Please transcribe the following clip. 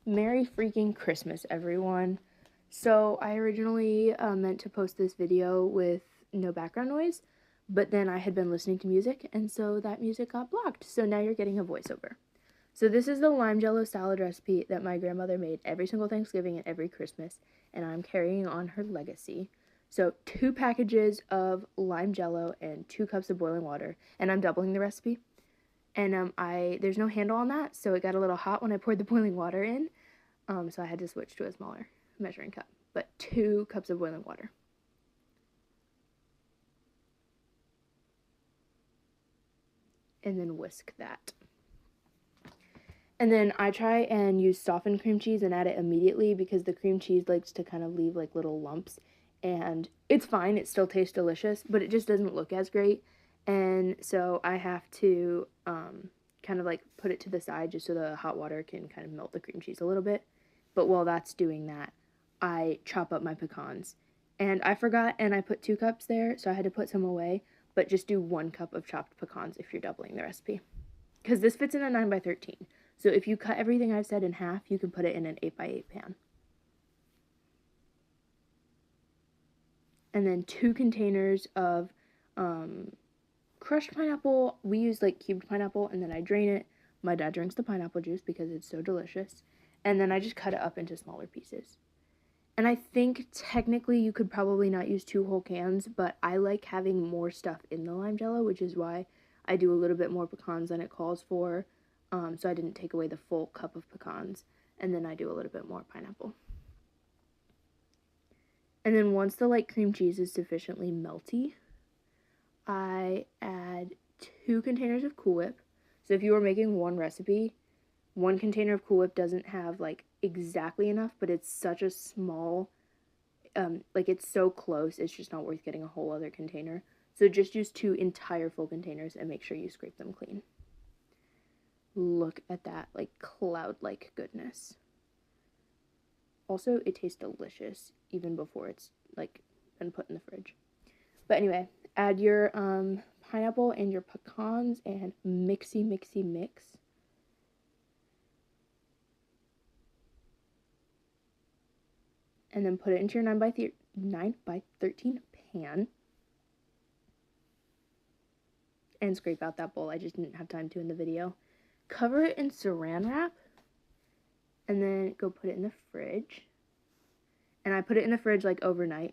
Merry freaking Christmas, everyone. So I originally meant to post this video with no background noise, but then I had been listening to music, and so that music got blocked. So now you're getting a voiceover. So this is the lime jello salad recipe that my grandmother made every single Thanksgiving and every Christmas, and I'm carrying on her legacy. So 2 packages of lime jello and 2 cups of boiling water, and I'm doubling the recipe. And there's no handle on that, so it got a little hot when I poured the boiling water in. So I had to switch to a smaller measuring cup. But 2 cups of boiling water. And then whisk that. And then I try and use softened cream cheese and add it immediately because the cream cheese likes to kind of leave like little lumps. And it's fine, it still tastes delicious, but it just doesn't look as great. And so I have to kind of like put it to the side just so the hot water can kind of melt the cream cheese a little bit. But while that's doing that, I chop up my pecans. And I forgot, and I put 2 cups there, so I had to put some away. But just do 1 cup of chopped pecans if you're doubling the recipe. Because this fits in a 9x13. So if you cut everything I've said in half, you can put it in an 8x8 pan. And then 2 containers of crushed pineapple. We use like cubed pineapple, and then I drain it. My dad drinks the pineapple juice because it's so delicious. And then I just cut it up into smaller pieces. And I think technically you could probably not use 2 whole cans, but I like having more stuff in the lime jello, which is why I do a little bit more pecans than it calls for. So I didn't take away the full cup of pecans, and then I do a little bit more pineapple. And then once the light cream cheese is sufficiently melty, I add 2 containers of Cool Whip. So if you were making one recipe, 1 container of Cool Whip doesn't have like exactly enough, but it's such a small, like it's so close, it's just not worth getting a whole other container. So just use 2 entire full containers and make sure you scrape them clean. Look at that, like cloud-like goodness. Also, it tastes delicious even before it's like been put in the fridge. But anyway, add your pineapple and your pecans and mix. And then put it into your 9x13 pan. And scrape out that bowl. I just didn't have time to in the video. Cover it in saran wrap. And then go put it in the fridge. And I put it in the fridge like overnight.